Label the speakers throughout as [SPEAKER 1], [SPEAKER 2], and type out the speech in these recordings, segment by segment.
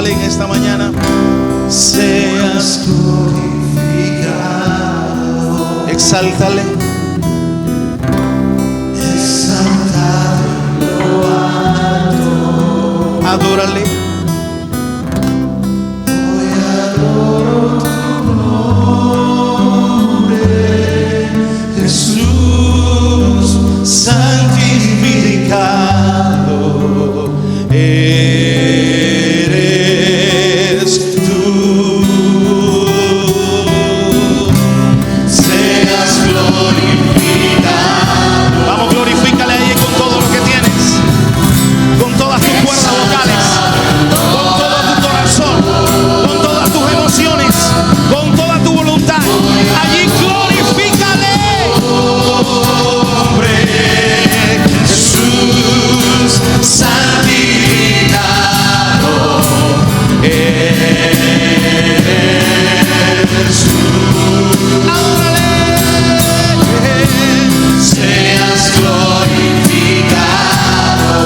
[SPEAKER 1] exáltale en esta mañana.
[SPEAKER 2] Seas glorificado.
[SPEAKER 1] Exáltale.
[SPEAKER 2] Exaltado en lo alto.
[SPEAKER 1] Adórale.
[SPEAKER 2] Hoy adoro tu nombre, Jesús santificado eres tú. Seas glorificado.
[SPEAKER 1] Vamos, glorifícale ahí con todo lo que tienes, con todas tus cuerdas vocales, con todo tu corazón, con todas tus emociones, con toda tu voluntad. Allí glorifícale.
[SPEAKER 2] Hombre, Jesús santificado eres tú.
[SPEAKER 1] Adórale.
[SPEAKER 2] Seas glorificado,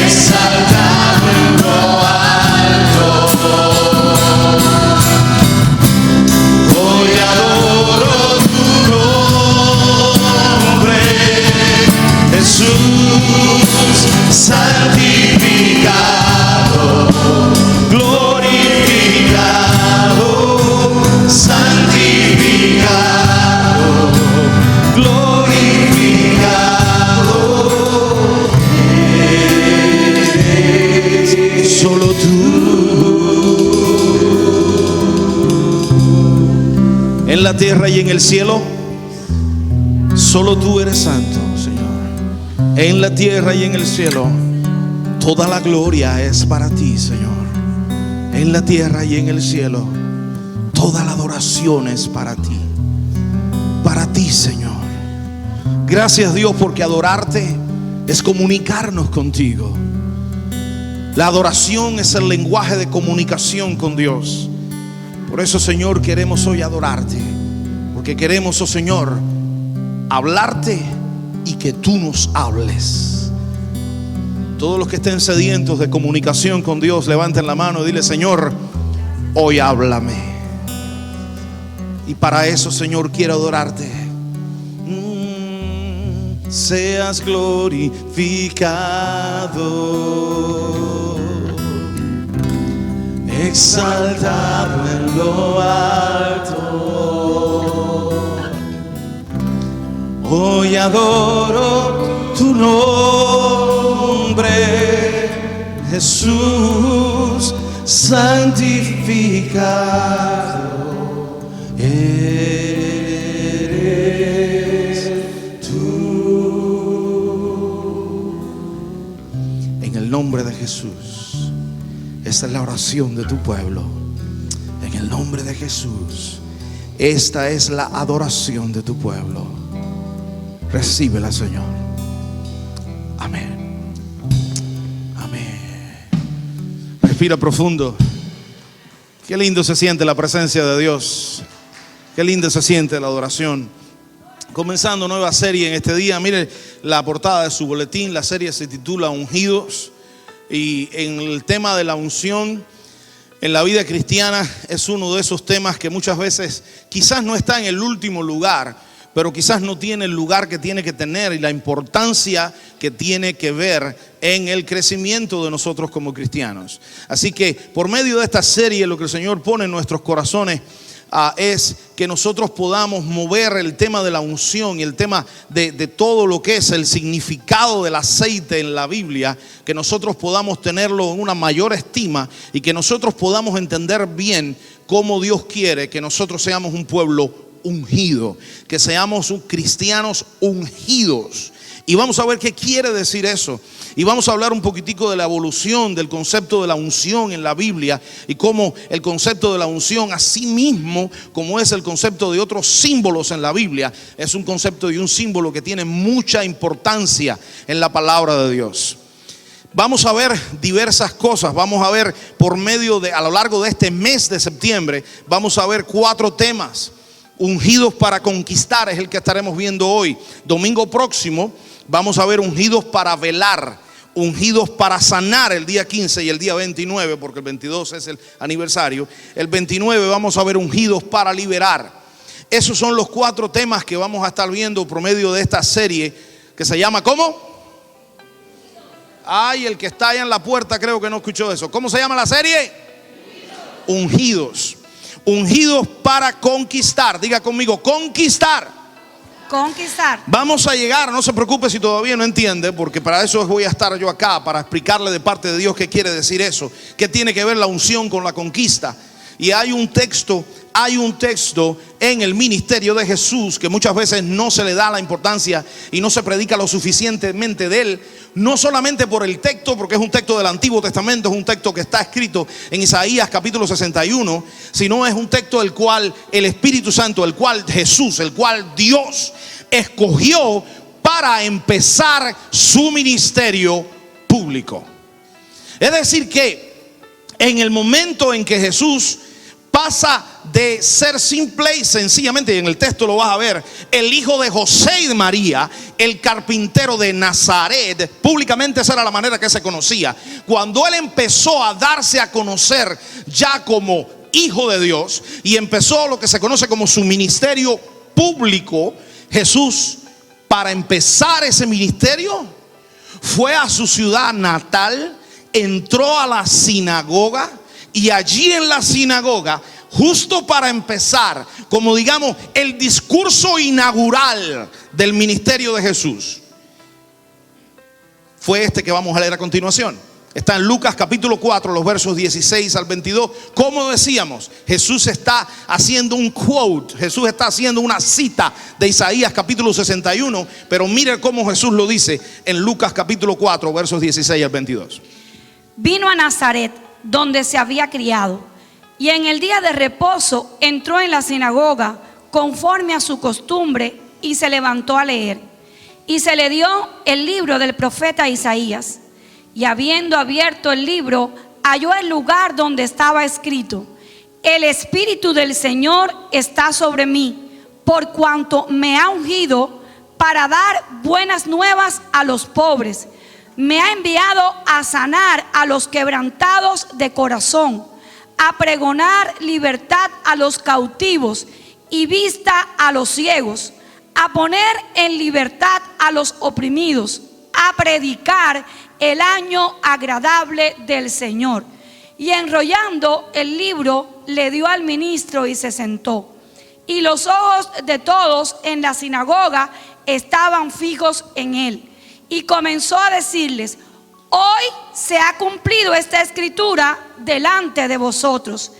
[SPEAKER 2] exaltado en lo alto. Hoy adoro tu nombre, Jesús santificado, glorificado, santificado, glorificado eres solo tú.
[SPEAKER 1] En la tierra y en el cielo, solo tú eres santo, Señor. En la tierra y en el cielo, toda la gloria es para ti, Señor. En la tierra y en el cielo, toda la adoración es para ti, Señor. Gracias, Dios, porque adorarte es comunicarnos contigo. La adoración es el lenguaje de comunicación con Dios. Por eso, Señor, queremos hoy adorarte, porque queremos, oh Señor, hablarte y que tú nos hables. Todos los que estén sedientos de comunicación con Dios, levanten la mano y dile: Señor, hoy háblame. Y para eso, Señor, quiero adorarte. Seas glorificado,
[SPEAKER 2] Exaltado en lo alto. Hoy adoro tu nombre, Jesús santificado eres tú.
[SPEAKER 1] en el nombre de Jesús. Esta es la oración de tu pueblo. En el nombre de Jesús. Esta es la adoración de tu pueblo. Recíbela, Señor. Amén. Amén. Respira profundo. Qué lindo se siente la presencia de Dios. Qué lindo se siente la adoración. Comenzando nueva serie en este día. Mire la portada de su boletín. La serie se titula Ungidos. Y en el tema de la unción en la vida cristiana es uno de esos temas que muchas veces quizás no está en el último lugar, pero quizás no tiene el lugar que tiene que tener y la importancia que tiene que ver en el crecimiento de nosotros como cristianos. Así que por medio de esta serie lo que el Señor pone en nuestros corazones es que nosotros podamos mover el tema de la unción y el tema de todo lo que es el significado del aceite en la Biblia, que nosotros podamos tenerlo en una mayor estima y que nosotros podamos entender bien cómo Dios quiere que nosotros seamos un pueblo ungido, que seamos cristianos ungidos. Y vamos a ver qué quiere decir eso. Y vamos a hablar un poquitico de la evolución del concepto de la unción en la Biblia y cómo el concepto de la unción, así mismo como es el concepto de otros símbolos en la Biblia, es un concepto y un símbolo que tiene mucha importancia en la palabra de Dios. Vamos a ver diversas cosas. Vamos a ver por medio de, a lo largo de este mes de septiembre, vamos a ver 4 temas. Ungidos para conquistar es el que estaremos viendo hoy. Domingo próximo vamos a ver ungidos para velar. ungidos para sanar el día 15 y el día 29, porque el 22 es el aniversario. El 29 vamos a ver ungidos para liberar. Esos son los 4 temas que vamos a estar viendo por medio de esta serie que se llama ¿cómo? Ay, el que está allá en la puerta creo que no escuchó eso. ¿Cómo se llama la serie? Ungidos. Ungidos para conquistar. Diga conmigo, conquistar.
[SPEAKER 3] Conquistar.
[SPEAKER 1] Vamos a llegar, no se preocupe si todavía no entiende, porque para eso voy a estar yo acá, para explicarle de parte de Dios qué quiere decir eso, qué tiene que ver la unción con la conquista. Y hay un texto en el ministerio de Jesús que muchas veces no se le da la importancia y no se predica lo suficientemente de él. No solamente por el texto, porque es un texto del Antiguo Testamento, es un texto que está escrito en Isaías capítulo 61, sino es un texto el cual el Espíritu Santo, el cual Jesús, el cual Dios escogió para empezar su ministerio público. Es decir que en el momento en que Jesús pasa de ser simple y sencillamente, y en el texto lo vas a ver, el hijo de José y de María, el carpintero de Nazaret, públicamente esa era la manera que se conocía. Cuando él empezó a darse a conocer ya como hijo de Dios y empezó lo que se conoce como su ministerio público, Jesús, para empezar ese ministerio, fue a su ciudad natal, entró a la sinagoga. Y allí en la sinagoga, justo para empezar, como digamos, el discurso inaugural del ministerio de Jesús, fue este que vamos a leer a continuación. Está en Lucas capítulo 4, los versos 16 al 22. Como decíamos, Jesús está haciendo un quote, Jesús está haciendo una cita de Isaías capítulo 61. Pero mire cómo Jesús lo dice en Lucas capítulo 4, versos 16 al 22.
[SPEAKER 3] Vino a Nazaret, donde se había criado, y en el día de reposo entró en la sinagoga conforme a su costumbre y se levantó a leer. Y se le dio el libro del profeta Isaías, y habiendo abierto el libro, halló el lugar donde estaba escrito: el Espíritu del Señor está sobre mí, por cuanto me ha ungido para dar buenas nuevas a los pobres. Me ha enviado a sanar a los quebrantados de corazón, a pregonar libertad a los cautivos y vista a los ciegos, a poner en libertad a los oprimidos, a predicar el año agradable del Señor. Y enrollando el libro, le dio al ministro y se sentó. Y los ojos de todos en la sinagoga estaban fijos en él. Y comenzó a decirles: hoy se ha cumplido esta escritura delante de vosotros.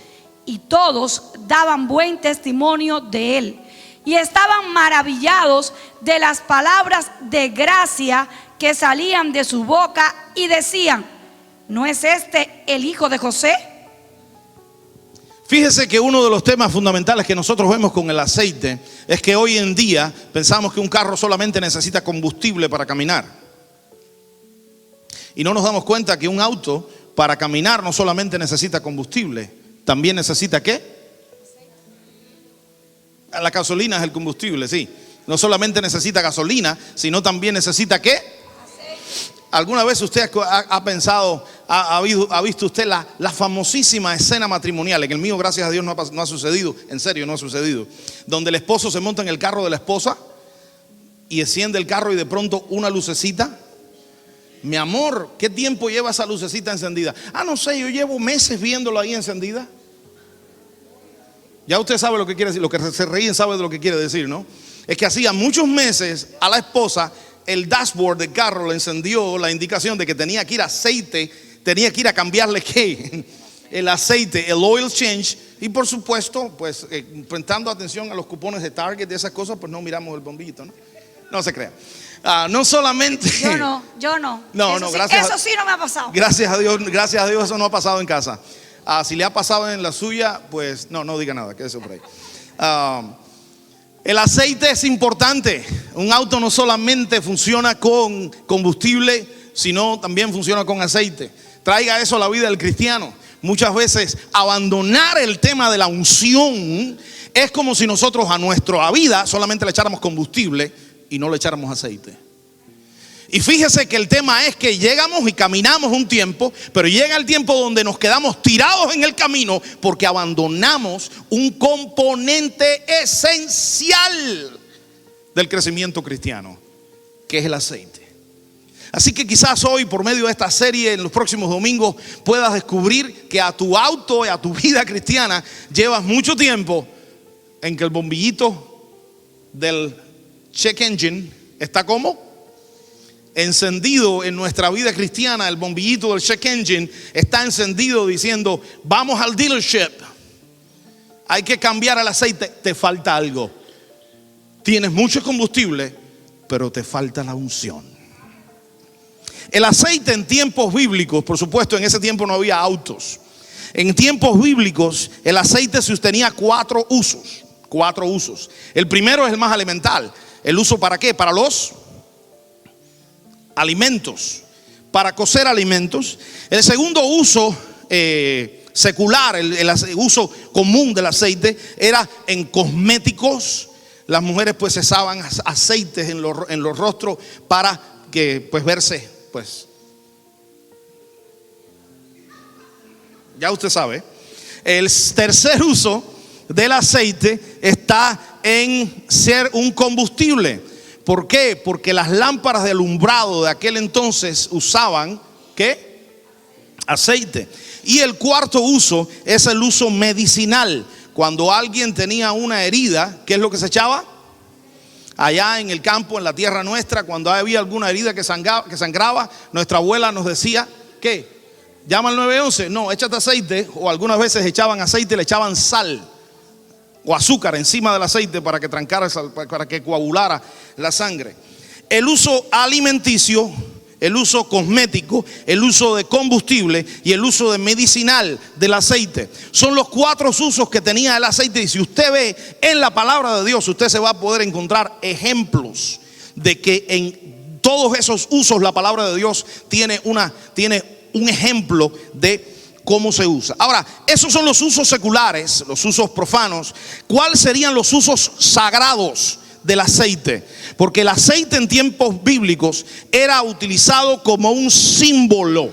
[SPEAKER 3] Y todos daban buen testimonio de él, y estaban maravillados de las palabras de gracia que salían de su boca, y decían: ¿no es este el hijo de José?
[SPEAKER 1] Fíjese que uno de los temas fundamentales que nosotros vemos con el aceite es que hoy en día pensamos que un carro solamente necesita combustible para caminar. Y no nos damos cuenta que un auto para caminar no solamente necesita combustible, también necesita ¿qué? La gasolina es el combustible, sí. No solamente necesita gasolina, sino también necesita ¿qué? ¿Alguna vez usted ha pensado, ha visto usted la famosísima escena matrimonial? En el mío, gracias a Dios, no ha sucedido, en serio no ha sucedido, donde el esposo se monta en el carro de la esposa y enciende el carro y de pronto una lucecita. Mi amor, ¿qué tiempo lleva esa lucecita encendida? No sé, yo llevo meses viéndola ahí encendida. Ya usted sabe lo que quiere decir, lo que se ríen sabe de lo que quiere decir, ¿no? Es que hacía muchos meses a la esposa el dashboard del carro le encendió la indicación de que tenía que ir aceite, tenía que ir a cambiarle ¿qué? El aceite, el oil change. Y por supuesto, pues prestando atención a los cupones de Target y esas cosas, pues no miramos el bombillito, ¿no? No se crea. No solamente.
[SPEAKER 3] Yo no.
[SPEAKER 1] No, gracias.
[SPEAKER 3] Eso sí no me ha pasado.
[SPEAKER 1] Gracias a Dios eso no ha pasado en casa. Si le ha pasado en la suya, pues no diga nada, quédese por ahí. El aceite es importante. Un auto no solamente funciona con combustible, sino también funciona con aceite. Traiga eso a la vida del cristiano. Muchas veces abandonar el tema de la unción es como si nosotros a nuestra vida solamente le echáramos combustible y no le echáramos aceite. Y fíjese que el tema es que llegamos y caminamos un tiempo, pero llega el tiempo donde nos quedamos tirados en el camino porque abandonamos un componente esencial del crecimiento cristiano, que es el aceite. Así que quizás hoy, por medio de esta serie, en los próximos domingos, puedas descubrir que a tu auto y a tu vida cristiana llevas mucho tiempo en que el bombillito del check engine está como encendido. En nuestra vida cristiana, el bombillito del check engine está encendido diciendo: vamos al dealership, hay que cambiar el aceite. Te falta algo. Tienes mucho combustible, pero te falta la unción. El aceite en tiempos bíblicos, por supuesto, en ese tiempo no había autos. En tiempos bíblicos el aceite se tenía cuatro usos. El primero es el más elemental. ¿El uso para qué? Para los alimentos, para cocer alimentos. El segundo uso secular, el uso común del aceite, era en cosméticos. Las mujeres pues cesaban aceites en los rostros para que pues verse, pues ya usted sabe. El tercer uso del aceite está en ser un combustible. ¿Por qué? Porque las lámparas de alumbrado de aquel entonces usaban ¿qué? Aceite. Y el cuarto uso es el uso medicinal. Cuando alguien tenía una herida, ¿qué es lo que se echaba? Allá en el campo, en la tierra nuestra, cuando había alguna herida que sangraba, nuestra abuela nos decía, ¿qué? Llama al 911. No, échate aceite. O algunas veces echaban aceite y le echaban sal o azúcar encima del aceite para que trancara, para que coagulara la sangre. El uso alimenticio, el uso cosmético, el uso de combustible y el uso de medicinal del aceite son los cuatro usos que tenía el aceite. Y si usted ve en la palabra de Dios, usted se va a poder encontrar ejemplos de que en todos esos usos la palabra de Dios tiene un ejemplo de cómo se usa. Ahora, esos son los usos seculares, los usos profanos. ¿Cuáles serían los usos sagrados del aceite? Porque el aceite en tiempos bíblicos era utilizado como un símbolo.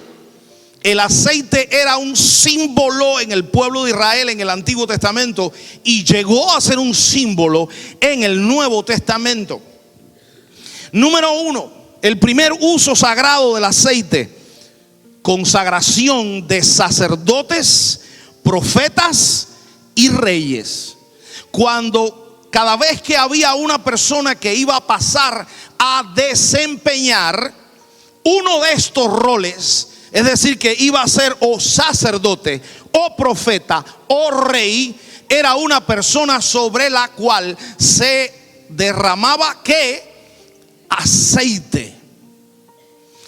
[SPEAKER 1] El aceite era un símbolo en el pueblo de Israel en el Antiguo Testamento y llegó a ser un símbolo en el Nuevo Testamento. Número uno, el primer uso sagrado del aceite: consagración de sacerdotes, profetas y reyes. Cada vez que había una persona que iba a pasar a desempeñar uno de estos roles, es decir, que iba a ser o sacerdote, o profeta, o rey, era una persona sobre la cual se derramaba ¿qué? Aceite.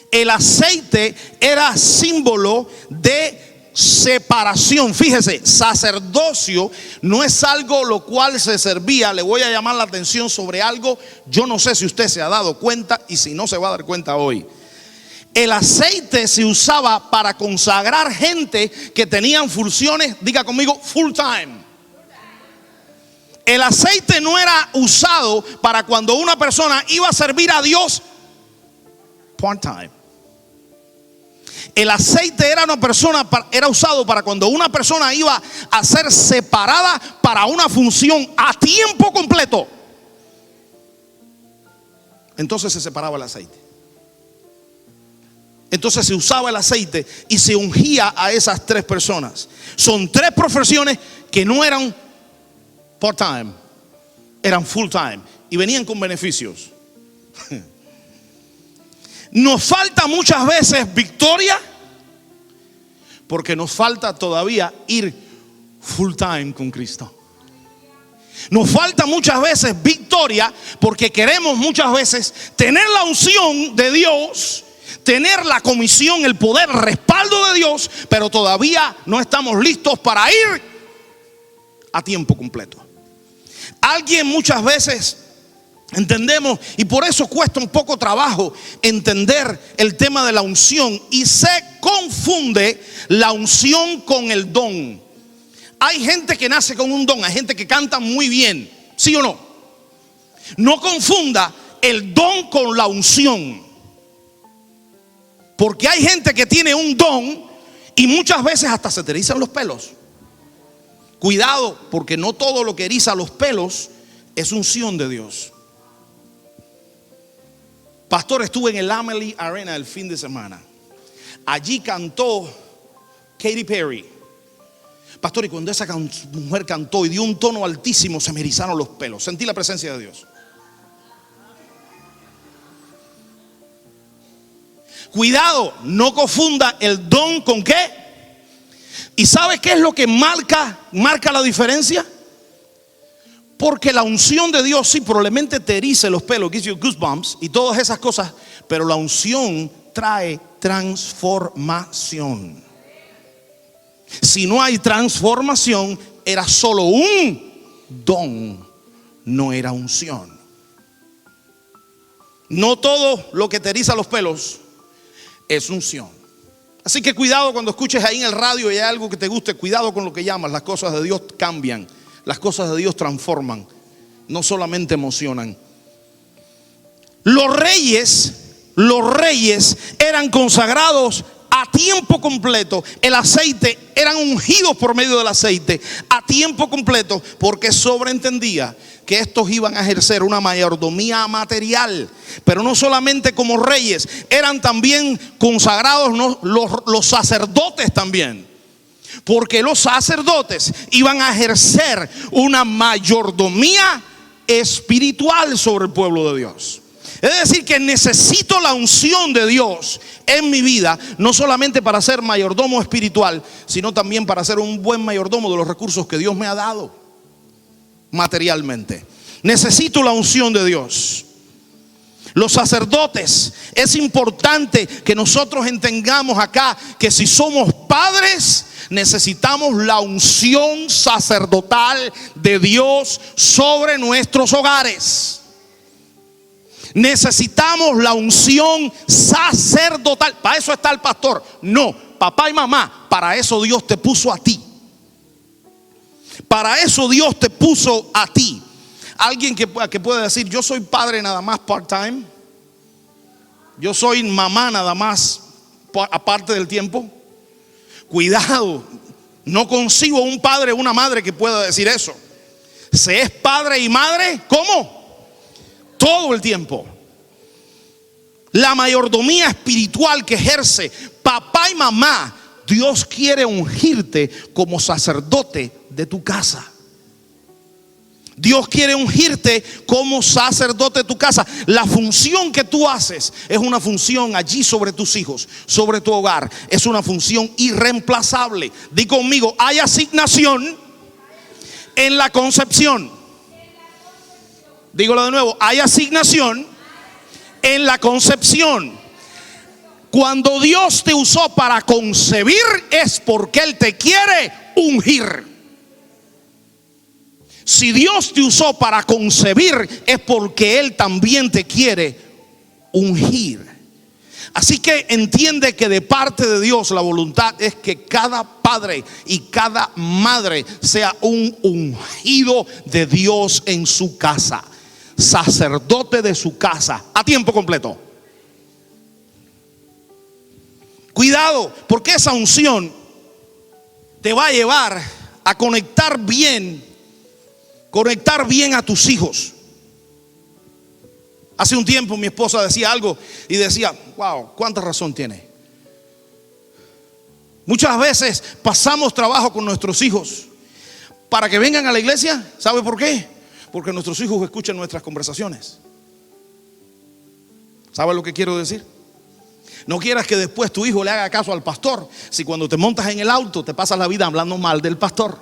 [SPEAKER 1] El aceite era símbolo de separación. Fíjese, sacerdocio no es algo lo cual se servía. Le voy a llamar la atención sobre algo. Yo no sé si usted se ha dado cuenta, y si no se va a dar cuenta hoy. El aceite se usaba para consagrar gente que tenían funciones, diga conmigo, full time. El aceite no era usado para cuando una persona iba a servir a Dios part time. El aceite era usado para cuando una persona iba a ser separada para una función a tiempo completo. Entonces se separaba el aceite. Entonces se usaba el aceite y se ungía a esas tres personas. Son tres profesiones que no eran part-time, eran full-time y venían con beneficios. Nos falta muchas veces victoria porque nos falta todavía ir full time con Cristo. Nos falta muchas veces victoria porque queremos muchas veces tener la unción de Dios, tener la comisión, el poder, el respaldo de Dios, pero todavía no estamos listos para ir a tiempo completo. Alguien muchas veces entendemos, y por eso cuesta un poco trabajo entender el tema de la unción, y se confunde la unción con el don. Hay gente que nace con un don, hay gente que canta muy bien, ¿sí o no? No confunda el don con la unción. Porque hay gente que tiene un don y muchas veces hasta se te erizan los pelos. Cuidado, porque no todo lo que eriza los pelos es unción de Dios. Pastor, estuve en el Amalie Arena el fin de semana. Allí cantó Katy Perry. Pastor, y cuando esa mujer cantó y dio un tono altísimo, se me erizaron los pelos. Sentí la presencia de Dios. Cuidado, no confunda el don con qué. ¿Y sabe qué es lo que marca la diferencia? Porque la unción de Dios sí probablemente te erice los pelos, gives you goosebumps y todas esas cosas, pero la unción trae transformación. Si no hay transformación, era solo un don, no era unción. No todo lo que te eriza los pelos es unción. Así que cuidado cuando escuches ahí en el radio y hay algo que te guste, cuidado con lo que llamas. Las cosas de Dios cambian, las cosas de Dios transforman, no solamente emocionan. Los reyes eran consagrados a tiempo completo. El aceite, eran ungidos por medio del aceite a tiempo completo, porque sobreentendía que estos iban a ejercer una mayordomía material. Pero no solamente como reyes, eran también consagrados, ¿no?, los sacerdotes también. Porque los sacerdotes iban a ejercer una mayordomía espiritual sobre el pueblo de Dios. Es decir, que necesito la unción de Dios en mi vida, no solamente para ser mayordomo espiritual, sino también para ser un buen mayordomo de los recursos que Dios me ha dado materialmente. Necesito la unción de Dios. Los sacerdotes, es importante que nosotros entendamos acá que si somos padres, necesitamos la unción sacerdotal de Dios sobre nuestros hogares. Necesitamos la unción sacerdotal. Para eso está el pastor. No, papá y mamá, para eso Dios te puso a ti. Para eso Dios te puso a ti. Alguien que puede decir: yo soy padre nada más part-time, yo soy mamá nada más aparte del tiempo. Cuidado, no concibo un padre o una madre que pueda decir eso. Se es padre y madre, ¿cómo? Todo el tiempo. La mayordomía espiritual que ejerce papá y mamá, Dios quiere ungirte como sacerdote de tu casa. Dios quiere ungirte como sacerdote de tu casa. La función que tú haces es una función allí sobre tus hijos, sobre tu hogar. Es una función irreemplazable. Di conmigo: hay asignación en la concepción. Dígalo de nuevo: hay asignación en la concepción. Cuando Dios te usó para concebir, es porque Él te quiere ungir. Si Dios te usó para concebir, es porque Él también te quiere ungir. Así que entiende que de parte de Dios la voluntad es que cada padre y cada madre sea un ungido de Dios en su casa, sacerdote de su casa a tiempo completo. Cuidado, porque esa unción te va a llevar a conectar bien a tus hijos. Hace un tiempo mi esposa decía algo y decía: wow, cuánta razón tiene. Muchas veces pasamos trabajo con nuestros hijos para que vengan a la iglesia. ¿Sabe por qué? Porque nuestros hijos escuchan nuestras conversaciones. ¿Sabe lo que quiero decir? No quieras que después tu hijo le haga caso al pastor si cuando te montas en el auto te pasas la vida hablando mal del pastor.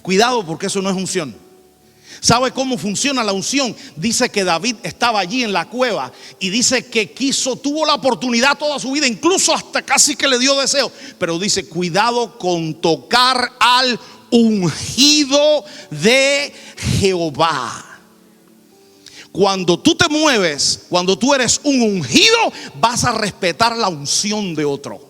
[SPEAKER 1] Cuidado, porque eso no es unción. ¿Sabe cómo funciona la unción? Dice que David estaba allí en la cueva y dice que tuvo la oportunidad toda su vida, incluso hasta casi que le dio deseo, pero dice: cuidado con tocar al ungido de Jehová. Cuando tú te mueves, cuando tú eres un ungido, vas a respetar la unción de otro.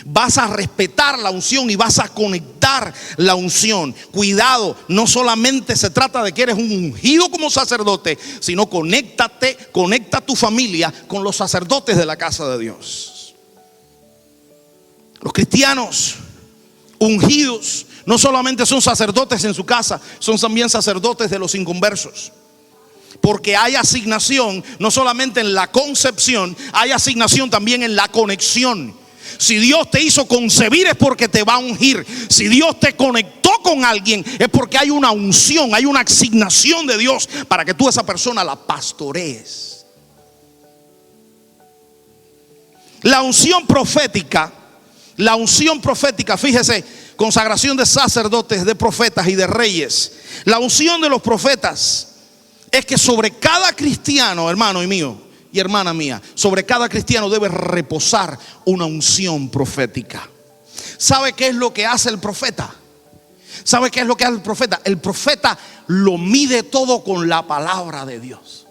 [SPEAKER 1] Vas a respetar la unción y vas a conectar la unción. Cuidado, no solamente se trata de que eres un ungido como sacerdote, sino conecta tu familia con los sacerdotes de la casa de Dios. Los cristianos ungidos no solamente son sacerdotes en su casa, son también sacerdotes de los inconversos. Porque hay asignación no solamente en la concepción, hay asignación también en la conexión. Si Dios te hizo concebir es porque te va a ungir. Si Dios te conectó con alguien es porque hay una unción, hay una asignación de Dios para que tú a esa persona la pastorees. La unción profética, fíjese, consagración de sacerdotes, de profetas y de reyes. La unción de los profetas es que sobre cada cristiano, hermano y mío, y hermana mía, sobre cada cristiano debe reposar una unción profética. ¿Sabe qué es lo que hace el profeta? ¿Sabe qué es lo que hace el profeta? El profeta lo mide todo con la palabra de Dios.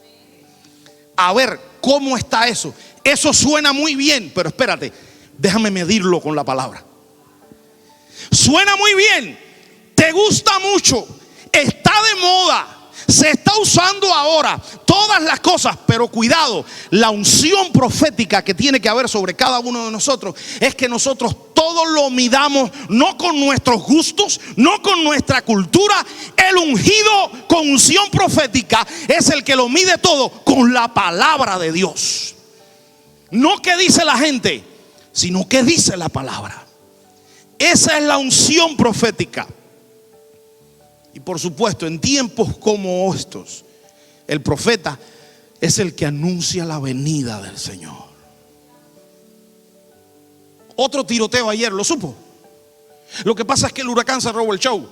[SPEAKER 1] A ver, ¿cómo está eso? Eso suena muy bien, pero espérate, déjame medirlo con la palabra. Suena muy bien, te gusta mucho, está de moda, se está usando ahora, todas las cosas, pero cuidado, la unción profética que tiene que haber sobre cada uno de nosotros es que nosotros todo lo midamos no con nuestros gustos, no con nuestra cultura. El ungido con unción profética es el que lo mide todo con la palabra de Dios. No que dice la gente, sino que dice la palabra. Esa es la unción profética. Y por supuesto, en tiempos como estos, el profeta es el que anuncia la venida del Señor. Otro tiroteo ayer, ¿lo supo? Lo que pasa es que el huracán se robó el show.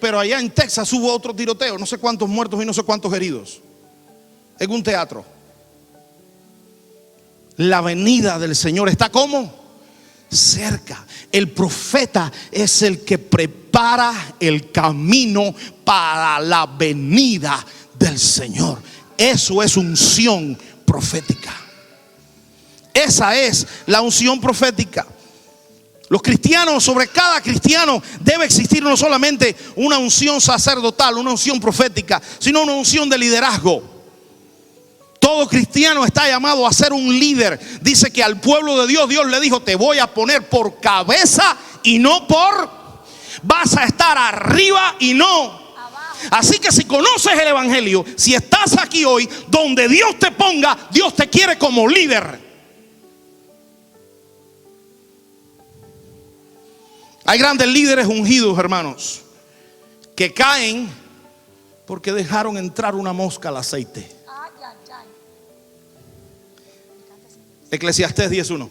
[SPEAKER 1] Pero allá en Texas hubo otro tiroteo, no sé cuántos muertos y no sé cuántos heridos, en un teatro. La venida del Señor está ¿cómo? Cerca. El profeta es el que prepara el camino para la venida del Señor. Eso es unción profética. Esa es la unción profética. Los cristianos, sobre cada cristiano debe existir no solamente una unción sacerdotal, una unción profética, sino una unción de liderazgo. Todo cristiano está llamado a ser un líder. Dice que al pueblo de Dios, Dios le dijo: te voy a poner por cabeza y no por... Vas a estar arriba y no abajo. Así que si conoces el evangelio, si estás aquí hoy, donde Dios te ponga, Dios te quiere como líder. Hay grandes líderes ungidos, hermanos, que caen porque dejaron entrar una mosca al aceite. Eclesiastés 10:1.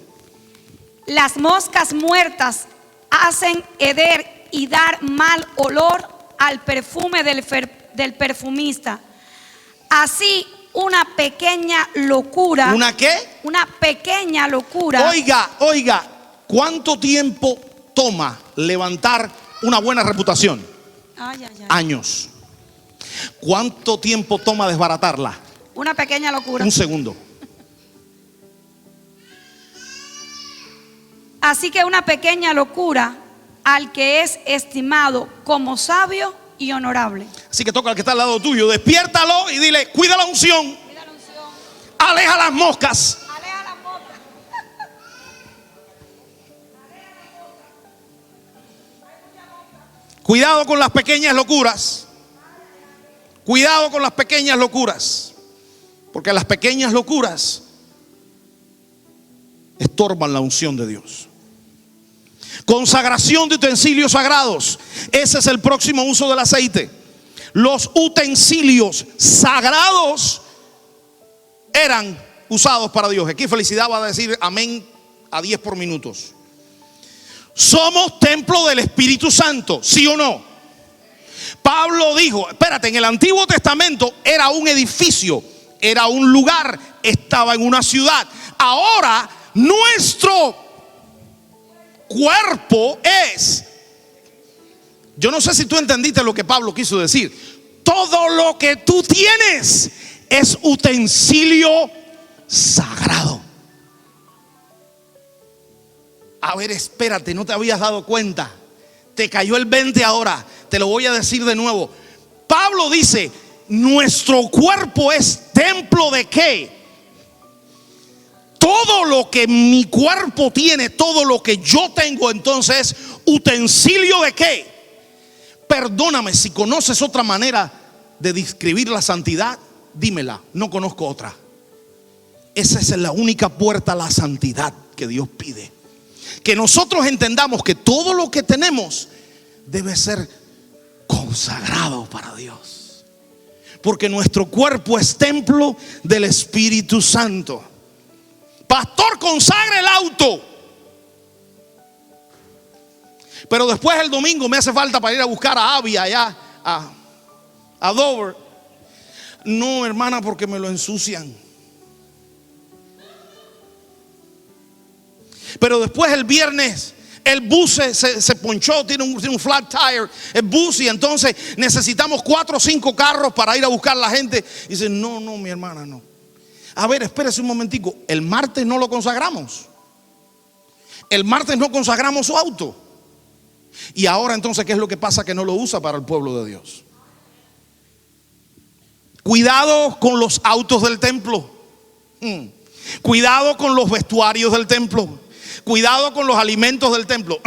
[SPEAKER 3] Las moscas muertas hacen heder y dar mal olor al perfume del perfumista. Así una pequeña locura.
[SPEAKER 1] ¿Una qué?
[SPEAKER 3] Una pequeña locura.
[SPEAKER 1] Oiga, ¿cuánto tiempo toma levantar una buena reputación? Años. ¿Cuánto tiempo toma desbaratarla?
[SPEAKER 3] Una pequeña locura.
[SPEAKER 1] Un segundo.
[SPEAKER 3] Así que una pequeña locura al que es estimado como sabio y honorable.
[SPEAKER 1] Así que toca al que está al lado tuyo, despiértalo y dile: cuida la unción, aleja las moscas. Cuidado con las pequeñas locuras. Cuidado con las pequeñas locuras, porque las pequeñas locuras estorban la unción de Dios. Consagración de utensilios sagrados. Ese es el próximo uso del aceite. Los utensilios sagrados eran usados para Dios. Aquí Felicidad va a decir amén a 10 por minutos. Somos templo del Espíritu Santo, ¿sí o no? Pablo dijo, espérate, en el Antiguo Testamento era un edificio, era un lugar, estaba en una ciudad. Ahora nuestro cuerpo es, yo no sé si tú entendiste lo que Pablo quiso decir. Todo lo que tú tienes es utensilio sagrado. A ver, espérate, no te habías dado cuenta. Te cayó el 20 ahora. Te lo voy a decir de nuevo. Pablo dice, nuestro cuerpo es templo de ¿qué? Todo lo que mi cuerpo tiene, todo lo que yo tengo, entonces, utensilio de ¿qué? Perdóname, si conoces otra manera de describir la santidad, dímela. No conozco otra. Esa es la única puerta a la santidad que Dios pide. Que nosotros entendamos que todo lo que tenemos debe ser consagrado para Dios. Porque nuestro cuerpo es templo del Espíritu Santo. Pastor, consagre el auto. Pero después el domingo me hace falta para ir a buscar a Abby allá, a Dover. No, hermana, porque me lo ensucian. Pero después el viernes el bus se ponchó, tiene un flat tire el bus, y entonces necesitamos 4 o 5 carros para ir a buscar a la gente. Y dice, no, mi hermana, no. A ver, espérese un momentico. El martes no lo consagramos. El martes no consagramos su auto. Y ahora entonces, ¿qué es lo que pasa? Que no lo usa para el pueblo de Dios. Cuidado con los autos del templo. Cuidado con los vestuarios del templo. Cuidado con los alimentos del templo.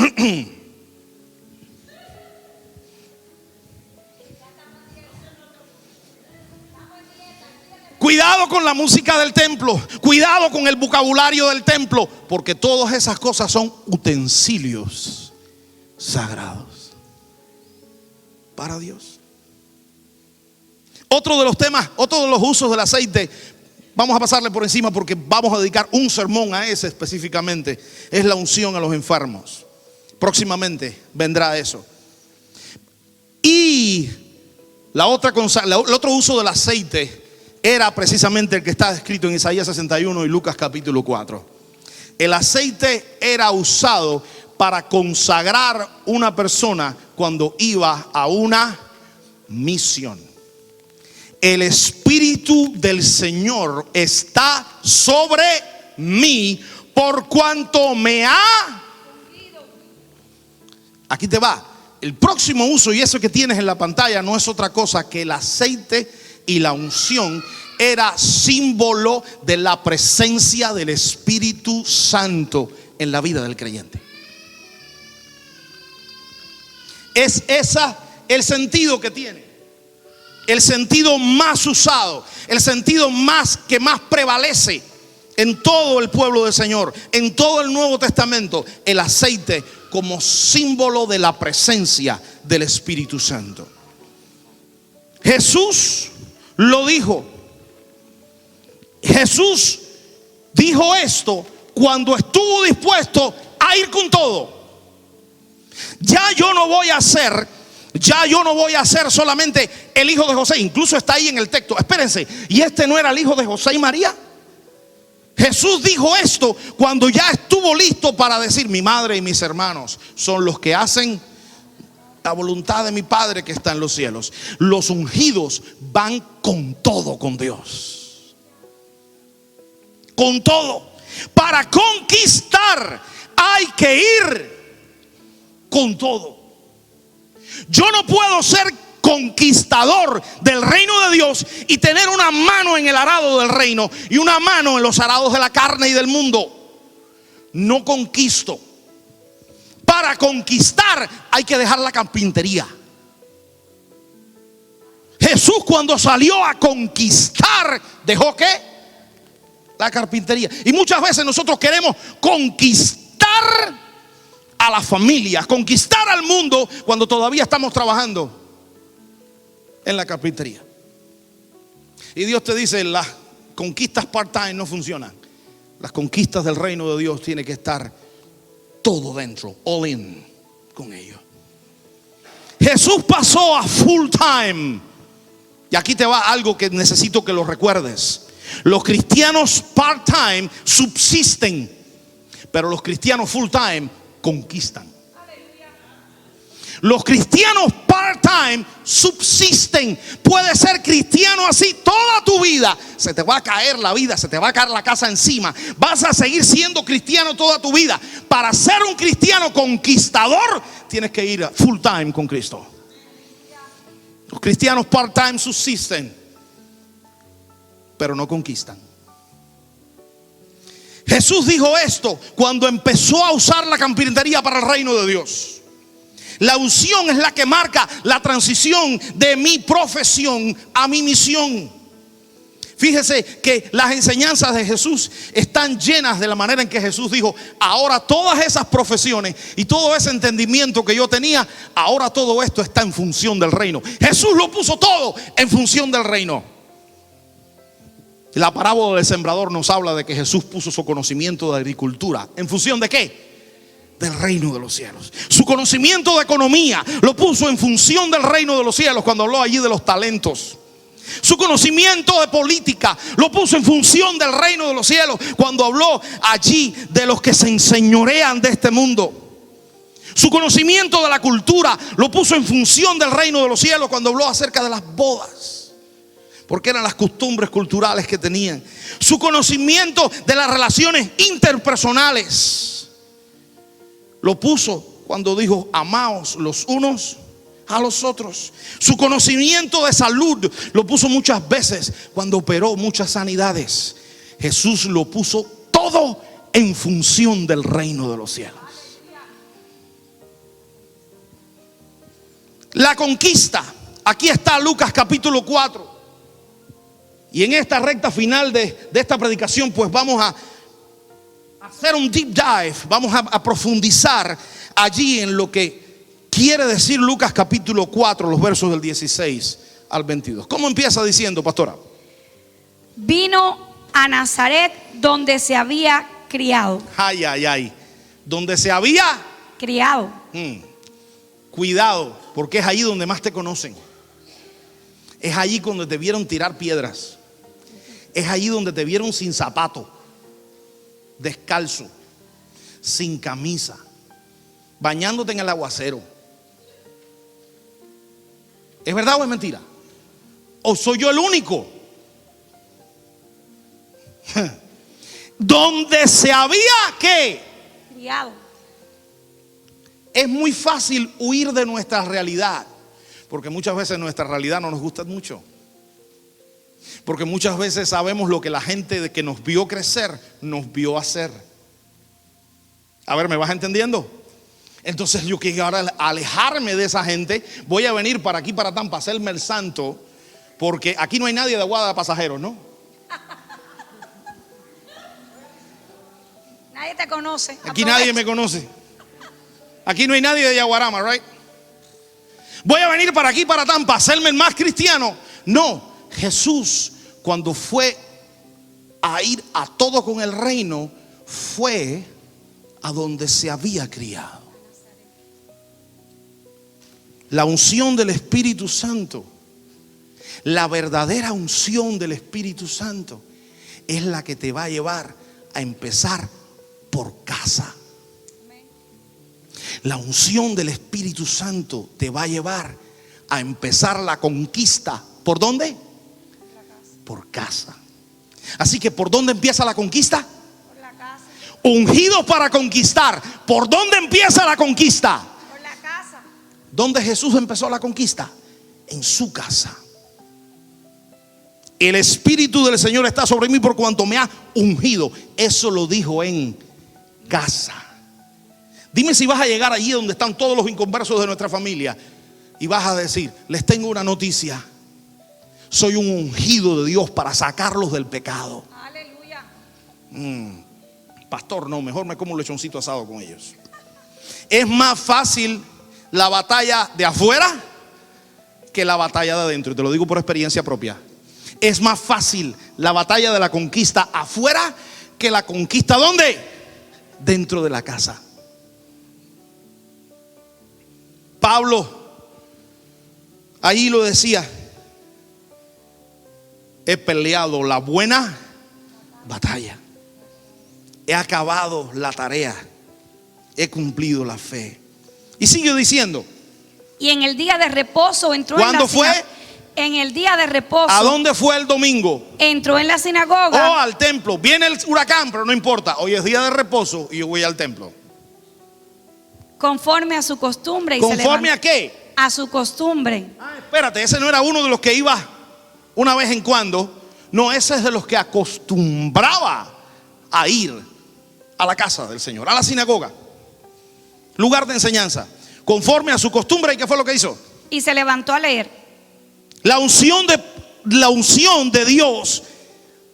[SPEAKER 1] Cuidado con la música del templo. Cuidado con el vocabulario del templo. Porque todas esas cosas son utensilios sagrados para Dios. Otro de los temas, otro de los usos del aceite, vamos a pasarle por encima porque vamos a dedicar un sermón a ese específicamente. Es la unción a los enfermos. Próximamente vendrá eso. Y el otro uso del aceite era precisamente el que está escrito en Isaías 61 y Lucas capítulo 4. El aceite era usado para consagrar una persona cuando iba a una misión. El Espíritu del Señor está sobre mí por cuanto me ha. Aquí te va. El próximo uso, y eso que tienes en la pantalla, no es otra cosa que el aceite y la unción era símbolo de la presencia del Espíritu Santo en la vida del creyente. Es esa el sentido que tiene. El sentido más usado, el sentido que más prevalece en todo el pueblo del Señor, en todo el Nuevo Testamento, el aceite como símbolo de la presencia del Espíritu Santo. Jesús lo dijo. Jesús dijo esto cuando estuvo dispuesto a ir con todo. Ya yo no voy a ser solamente el hijo de José. Incluso está ahí en el texto. Espérense, ¿y este no era el hijo de José y María? Jesús dijo esto cuando ya estuvo listo para decir, mi madre y mis hermanos son los que hacen la voluntad de mi Padre que está en los cielos. Los ungidos van con todo con Dios. Con todo. Para conquistar hay que ir con todo. Yo no puedo ser conquistador del reino de Dios y tener una mano en el arado del reino y una mano en los arados de la carne y del mundo. No conquisto. Para conquistar hay que dejar la carpintería. Jesús, cuando salió a conquistar, ¿dejó qué? La carpintería. Y muchas veces nosotros queremos conquistar a la familia, conquistar al mundo cuando todavía estamos trabajando en la carpintería. Y Dios te dice, las conquistas part-time no funcionan. Las conquistas del reino de Dios tiene que estar todo dentro, all in con ellos. Jesús pasó a full time. Y aquí te va algo que necesito que lo recuerdes. Los cristianos part-time subsisten, pero los cristianos full-time conquistan. Los cristianos part-time subsisten. Puedes ser cristiano así toda tu vida, se te va a caer la vida, se te va a caer la casa encima. Vas a seguir siendo cristiano toda tu vida. Para ser un cristiano conquistador, tienes que ir full time con Cristo. Los cristianos part time subsisten, pero no conquistan. Jesús dijo esto cuando empezó a usar la carpintería para el reino de Dios. La unción es la que marca la transición de mi profesión a mi misión. Fíjese que las enseñanzas de Jesús están llenas de la manera en que Jesús dijo: ahora todas esas profesiones y todo ese entendimiento que yo tenía, ahora todo esto está en función del reino. Jesús lo puso todo en función del reino. La parábola del sembrador nos habla de que Jesús puso su conocimiento de agricultura ¿en función de qué? Del reino de los cielos. Su conocimiento de economía lo puso en función del reino de los cielos cuando habló allí de los talentos. Su conocimiento de política lo puso en función del reino de los cielos cuando habló allí de los que se enseñorean de este mundo. Su conocimiento de la cultura lo puso en función del reino de los cielos cuando habló acerca de las bodas, porque eran las costumbres culturales que tenían. Su conocimiento de las relaciones interpersonales lo puso cuando dijo: amaos los unos a los otros. Su conocimiento de salud lo puso muchas veces cuando operó muchas sanidades. Jesús lo puso todo en función del reino de los cielos. La conquista. Aquí está Lucas capítulo 4. Y en esta recta final de esta predicación, pues vamos a hacer un deep dive. Vamos a profundizar allí en lo que quiere decir Lucas capítulo 4, los versos del 16 al 22. ¿Cómo empieza diciendo, pastora?
[SPEAKER 3] Vino a Nazaret, donde se había criado.
[SPEAKER 1] Ay, ay, ay. Donde se había
[SPEAKER 3] Criado.
[SPEAKER 1] Cuidado, porque es ahí donde más te conocen. Es allí donde te vieron tirar piedras. Es allí donde te vieron sin zapato, descalzo, sin camisa, bañándote en el aguacero. ¿Es verdad o es mentira? ¿O soy yo el único? Donde se había ¿qué?
[SPEAKER 3] Criado.
[SPEAKER 1] Es muy fácil huir de nuestra realidad, porque muchas veces nuestra realidad no nos gusta mucho. Porque muchas veces sabemos lo que la gente que nos vio crecer nos vio hacer. A ver, ¿me vas entendiendo? Entonces yo quiero ahora alejarme de esa gente. Voy a venir para aquí, para Tampa, a hacerme el santo, porque aquí no hay nadie de Aguada de pasajeros, ¿no?
[SPEAKER 3] Nadie te conoce.
[SPEAKER 1] Aquí nadie me conoce. Aquí no hay nadie de Yaguarama, right? Voy a venir para aquí, para Tampa, a hacerme el más cristiano. No, Jesús, cuando fue a ir a todo con el reino, fue a donde se había criado. La unción del Espíritu Santo, la verdadera unción del Espíritu Santo, es la que te va a llevar a empezar por casa. La unción del Espíritu Santo te va a llevar a empezar la conquista. ¿Por dónde? Por casa. Así que ¿por dónde empieza la conquista?
[SPEAKER 3] Por la casa.
[SPEAKER 1] Ungidos para conquistar. ¿Por dónde empieza la conquista?
[SPEAKER 3] Por la casa.
[SPEAKER 1] ¿Dónde Jesús empezó la conquista? En su casa. El Espíritu del Señor está sobre mí por cuanto me ha ungido. Eso lo dijo en casa. Dime si vas a llegar allí donde están todos los inconversos de nuestra familia y vas a decir: les tengo una noticia. Soy un ungido de Dios para sacarlos del pecado.
[SPEAKER 3] Aleluya.
[SPEAKER 1] Pastor, no, mejor me como un lechoncito asado con ellos. Es más fácil la batalla de afuera que la batalla de adentro. Y te lo digo por experiencia propia. Es más fácil la batalla de la conquista afuera que la conquista ¿dónde? Dentro de la casa. Pablo ahí lo decía: he peleado la buena batalla, he acabado la tarea, he cumplido la fe. Y sigue diciendo:
[SPEAKER 3] Y en el día de reposo entró
[SPEAKER 1] ¿cuándo fue?
[SPEAKER 3] en el día de reposo.
[SPEAKER 1] ¿A dónde fue el domingo?
[SPEAKER 3] Entró en la sinagoga.
[SPEAKER 1] O al templo. Viene el huracán, pero no importa. Hoy es día de reposo y yo voy al templo.
[SPEAKER 3] Conforme a su costumbre. Y
[SPEAKER 1] ¿Conforme a qué?
[SPEAKER 3] A su costumbre.
[SPEAKER 1] Ah, espérate, ese no era uno de los que iba una vez en cuando. No, ese es de los que acostumbraba a ir a la casa del Señor, a la sinagoga, lugar de enseñanza, conforme a su costumbre. ¿Y qué fue lo que hizo?
[SPEAKER 3] Y se levantó a leer.
[SPEAKER 1] La unción de Dios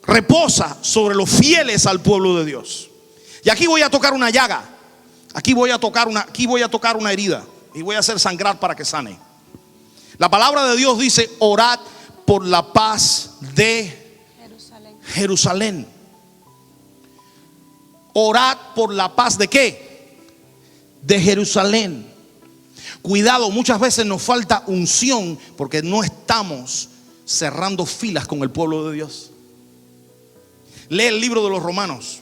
[SPEAKER 1] reposa sobre los fieles al pueblo de Dios. Y aquí voy a tocar una llaga. Aquí voy a tocar una herida y voy a hacer sangrar para que sane. La palabra de Dios dice: orad por la paz de Jerusalén. Orad por la paz de ¿qué? De Jerusalén. Cuidado, muchas veces nos falta unción porque no estamos cerrando filas con el pueblo de Dios. Lee el libro de los Romanos.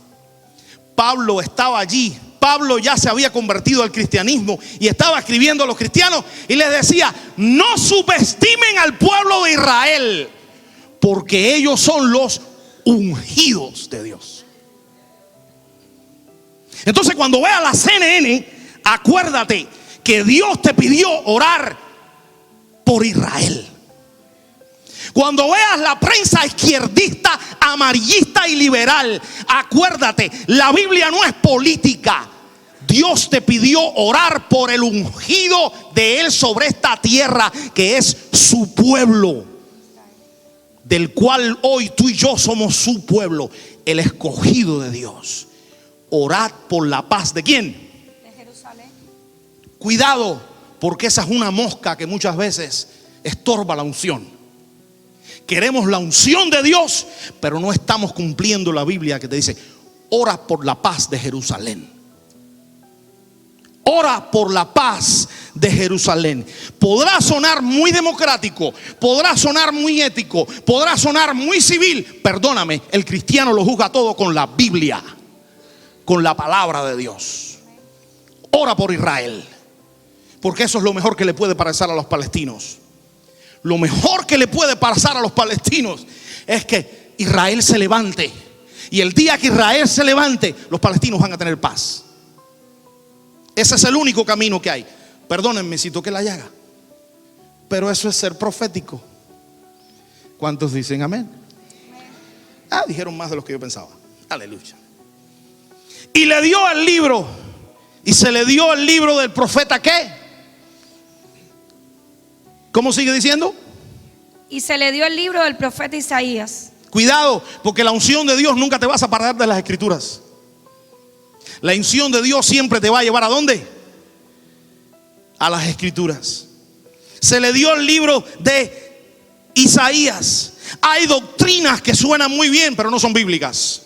[SPEAKER 1] Pablo estaba allí. Pablo ya se había convertido al cristianismo y estaba escribiendo a los cristianos y les decía: no subestimen al pueblo de Israel, porque ellos son los ungidos de Dios. Entonces, cuando veas la CNN, acuérdate que Dios te pidió orar por Israel. Cuando veas la prensa izquierdista, amarillista y liberal, acuérdate, la Biblia no es política. Dios te pidió orar por el ungido de Él sobre esta tierra, que es su pueblo, del cual hoy tú y yo somos su pueblo, el escogido de Dios. Orad por la paz ¿de quién?
[SPEAKER 3] De Jerusalén.
[SPEAKER 1] Cuidado, porque esa es una mosca que muchas veces estorba la unción. Queremos la unción de Dios, pero no estamos cumpliendo la Biblia que te dice: ora por la paz de Jerusalén. Ora por la paz de Jerusalén. Podrá sonar muy democrático, podrá sonar muy ético, podrá sonar muy civil. Perdóname, el cristiano lo juzga todo con la Biblia, con la palabra de Dios. Ora por Israel, porque eso es lo mejor que le puede pasar a los palestinos. Lo mejor que le puede pasar a los palestinos es que Israel se levante. Y el día que Israel se levante, los palestinos van a tener paz. Ese es el único camino que hay. Perdónenme si toqué la llaga, pero eso es ser profético. ¿Cuántos dicen amén? Ah, dijeron más de los que yo pensaba. Aleluya. Y le dio el libro. Y se le dio el libro del profeta ¿qué? ¿Cómo sigue diciendo?
[SPEAKER 3] Y se le dio el libro del profeta Isaías.
[SPEAKER 1] Cuidado, porque la unción de Dios nunca te vas a parar de las escrituras. La unción de Dios siempre te va a llevar ¿a dónde? A las escrituras. Se le dio el libro de Isaías. Hay doctrinas que suenan muy bien, pero no son bíblicas.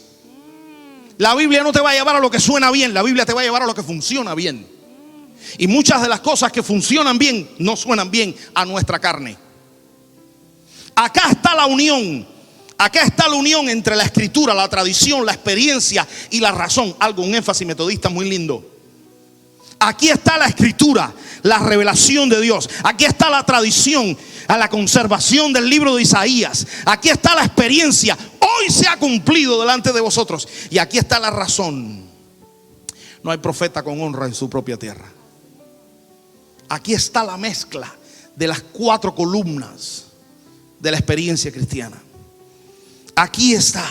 [SPEAKER 1] La Biblia no te va a llevar a lo que suena bien, la Biblia te va a llevar a lo que funciona bien. Y muchas de las cosas que funcionan bien no suenan bien a nuestra carne. Acá está la unión. Acá está la unión entre la escritura, la tradición, la experiencia y la razón. Algo, un énfasis metodista muy lindo. Aquí está la escritura, la revelación de Dios. Aquí está la tradición, a la conservación del libro de Isaías. Aquí está la experiencia. Hoy se ha cumplido delante de vosotros. Y aquí está la razón. No hay profeta con honra en su propia tierra. Aquí está la mezcla de las 4 columnas de la experiencia cristiana. Aquí está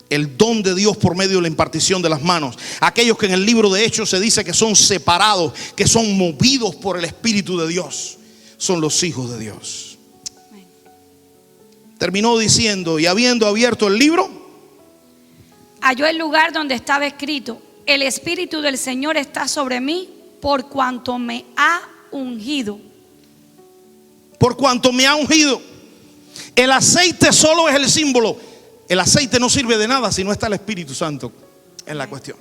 [SPEAKER 1] el don de Dios por medio de la impartición de las manos. Aquellos que en el libro de Hechos se dice que son separados, que son movidos por el Espíritu de Dios, son los hijos de Dios. Terminó diciendo: y habiendo abierto el libro,
[SPEAKER 3] halló el lugar donde estaba escrito: el Espíritu del Señor está sobre mí, por cuanto me ha ungido.
[SPEAKER 1] Por cuanto me ha ungido. El aceite solo es el símbolo. El aceite no sirve de nada si no está el Espíritu Santo en la cuestión.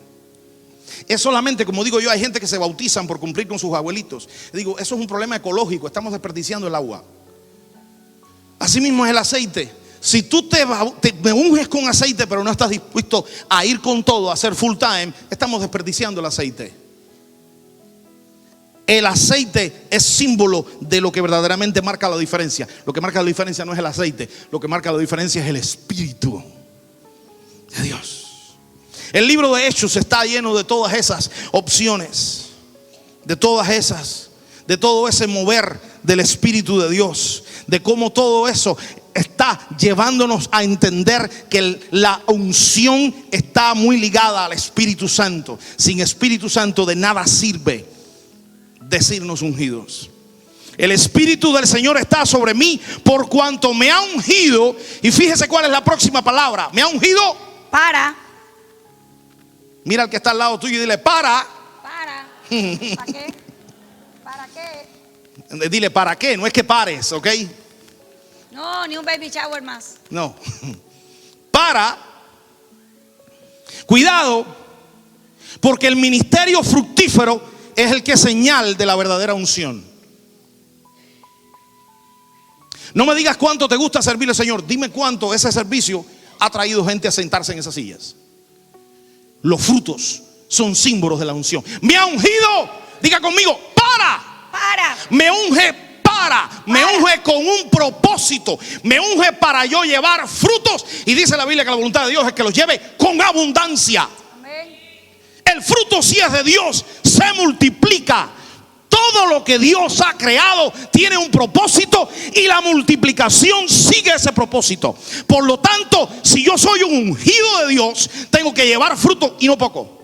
[SPEAKER 1] Es solamente, como digo yo, hay gente que se bautizan por cumplir con sus abuelitos. Digo, eso es un problema ecológico. Estamos desperdiciando el agua. Así mismo es el aceite. Si tú me unges con aceite, pero no estás dispuesto a ir con todo, a hacer full time, estamos desperdiciando el aceite. El aceite es símbolo de lo que verdaderamente marca la diferencia. Lo que marca la diferencia no es el aceite, lo que marca la diferencia es el Espíritu de Dios. El libro de Hechos está lleno de todas esas opciones, de todo ese mover del Espíritu de Dios, de cómo todo eso está llevándonos a entender que la unción está muy ligada al Espíritu Santo. Sin Espíritu Santo de nada sirve decirnos ungidos. El Espíritu del Señor está sobre mí por cuanto me ha ungido. Y fíjese cuál es la próxima palabra. Me ha ungido
[SPEAKER 3] para.
[SPEAKER 1] Mira al que está al lado tuyo y dile para.
[SPEAKER 3] ¿Para qué? ¿Para qué?
[SPEAKER 1] Dile para qué, no es que pares, ¿ok?
[SPEAKER 3] No, ni un baby shower más.
[SPEAKER 1] No. Para. Cuidado, porque el ministerio fructífero es el que es señal de la verdadera unción. No me digas cuánto te gusta servir al Señor. Dime cuánto ese servicio ha traído gente a sentarse en esas sillas. Los frutos son símbolos de la unción. Me ha ungido, diga conmigo, para. Me unge me unge con un propósito. Me unge para yo llevar frutos. Y dice la Biblia que la voluntad de Dios es que los lleve con abundancia.
[SPEAKER 3] Amén.
[SPEAKER 1] El fruto, si es de Dios, se multiplica. Todo lo que Dios ha creado tiene un propósito y la multiplicación sigue ese propósito. Por lo tanto, si yo soy un ungido de Dios, tengo que llevar fruto y no poco.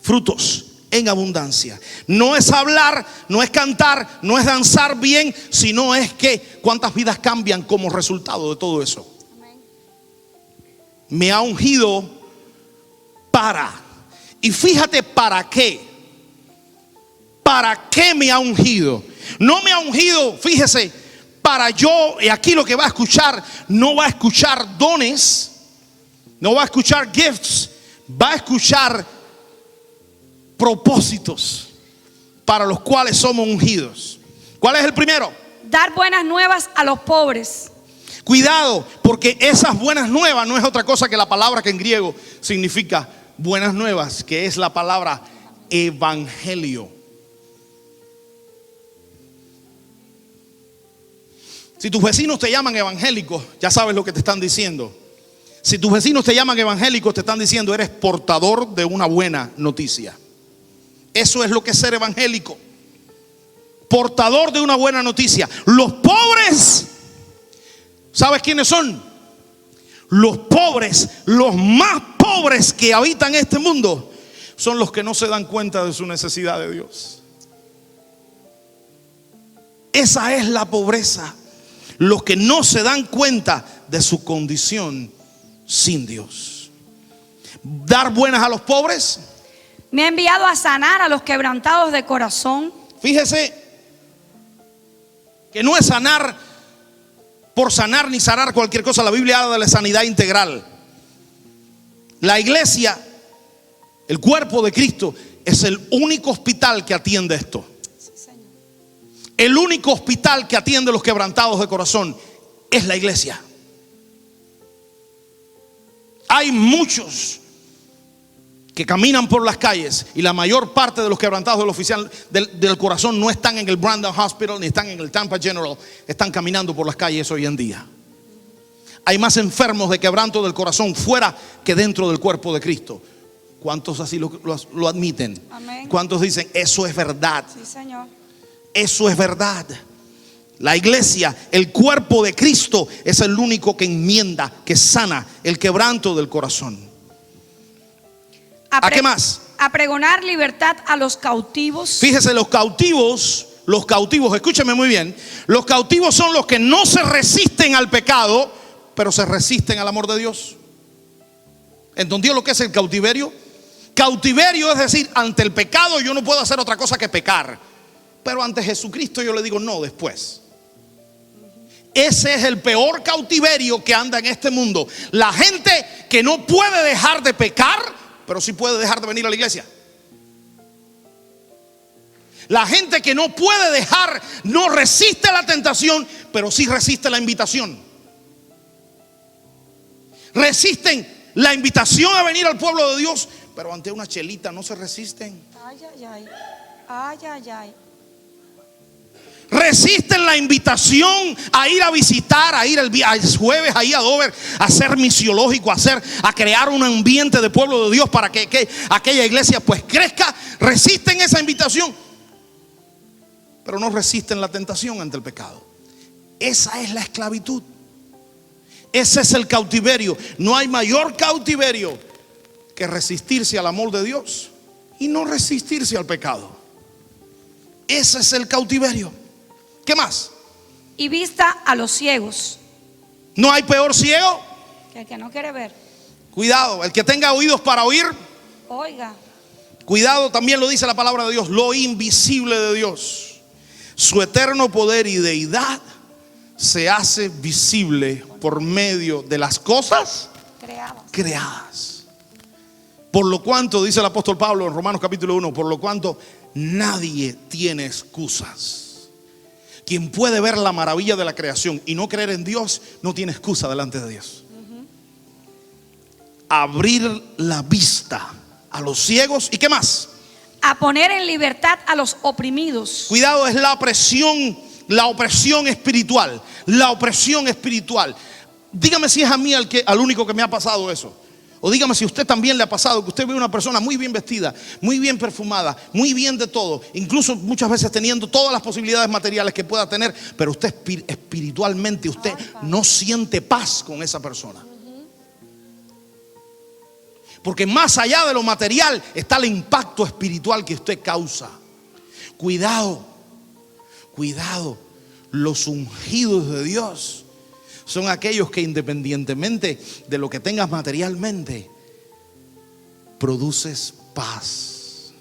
[SPEAKER 1] Frutos en abundancia. No es hablar, no es cantar, no es danzar bien, sino es que cuántas vidas cambian como resultado de todo eso.
[SPEAKER 3] Amén.
[SPEAKER 1] Me ha ungido para. Y fíjate para qué. ¿Para qué me ha ungido? No me ha ungido, fíjese, para yo, y aquí lo que va a escuchar, no va a escuchar dones, no va a escuchar gifts, va a escuchar propósitos para los cuales somos ungidos. ¿Cuál es el primero?
[SPEAKER 3] Dar buenas nuevas a los pobres.
[SPEAKER 1] Cuidado, porque esas buenas nuevas no es otra cosa que la palabra que en griego significa buenas nuevas, que es la palabra evangelio. Si tus vecinos te llaman evangélicos, ya sabes lo que te están diciendo. Si tus vecinos te llaman evangélicos, te están diciendo eres portador de una buena noticia. Eso es lo que es ser evangélico. Portador de una buena noticia. Los pobres, ¿sabes quiénes son? Los pobres, los más pobres que habitan este mundo, son los que no se dan cuenta de su necesidad de Dios. Esa es la pobreza. Los que no se dan cuenta de su condición sin Dios. Dar buenas a los pobres.
[SPEAKER 3] Me ha enviado a sanar a los quebrantados de corazón.
[SPEAKER 1] Fíjese que no es sanar por sanar ni sanar cualquier cosa. La Biblia habla de la sanidad integral. La iglesia, el cuerpo de Cristo, es el único hospital que atiende esto. El único hospital que atiende a los quebrantados de corazón es la iglesia. Hay muchos que caminan por las calles y la mayor parte de los quebrantados del oficial del corazón no están en el Brandon Hospital ni están en el Tampa General, están caminando por las calles hoy en día. Hay más enfermos de quebranto del corazón fuera que dentro del cuerpo de Cristo. ¿Cuántos así lo admiten?
[SPEAKER 3] Amén.
[SPEAKER 1] ¿Cuántos dicen eso es verdad?
[SPEAKER 3] Sí, Señor.
[SPEAKER 1] Eso es verdad. La iglesia, el cuerpo de Cristo, es el único que enmienda, que sana el quebranto del corazón. ¿A qué más?
[SPEAKER 3] A pregonar libertad a los cautivos.
[SPEAKER 1] Fíjese, los cautivos, escúcheme muy bien. Los cautivos son los que no se resisten al pecado, pero se resisten al amor de Dios. ¿Entendió lo que es el cautiverio? Cautiverio es decir, ante el pecado yo no puedo hacer otra cosa que pecar. Pero ante Jesucristo yo le digo no después. Ese es el peor cautiverio que anda en este mundo. La gente que no puede dejar de pecar, pero sí puede dejar de venir a la iglesia. La gente que no puede dejar, no resiste la tentación, pero sí resiste la invitación. Resisten la invitación a venir al pueblo de Dios, pero ante una chelita no se resisten.
[SPEAKER 3] Ay, ay, ay. Ay, ay, ay.
[SPEAKER 1] Resisten la invitación a ir a visitar, a ir el jueves ahí a Dover, a ser misiológico, a crear un ambiente de pueblo de Dios para que aquella iglesia pues crezca. Resisten esa invitación, pero no resisten la tentación ante el pecado. Esa es la esclavitud. Ese es el cautiverio. No hay mayor cautiverio que resistirse al amor de Dios y no resistirse al pecado. Ese es el cautiverio. ¿Qué más?
[SPEAKER 3] Y vista a los ciegos.
[SPEAKER 1] ¿No hay peor ciego?
[SPEAKER 3] Que el que no quiere ver.
[SPEAKER 1] Cuidado, el que tenga oídos para oír.
[SPEAKER 3] Oiga.
[SPEAKER 1] Cuidado, también lo dice la palabra de Dios, lo invisible de Dios. Su eterno poder y deidad se hace visible por medio de las cosas creadas. Por lo cuanto, dice el apóstol Pablo en Romanos capítulo 1, por lo cuanto nadie tiene excusas. Quien puede ver la maravilla de la creación y no creer en Dios, no tiene excusa delante de Dios. Abrir la vista a los ciegos. ¿Y qué más?
[SPEAKER 3] A poner en libertad a los oprimidos.
[SPEAKER 1] Cuidado, es la opresión espiritual. La opresión espiritual. Dígame si es a mí al único que me ha pasado eso. O dígame si a usted también le ha pasado que usted ve una persona muy bien vestida, muy bien perfumada, muy bien de todo, incluso muchas veces teniendo todas las posibilidades materiales que pueda tener, pero usted espiritualmente usted no siente paz con esa persona. Porque más allá de lo material está el impacto espiritual que usted causa. Cuidado, cuidado. Los ungidos de Dios son aquellos que independientemente de lo que tengas materialmente, produces paz.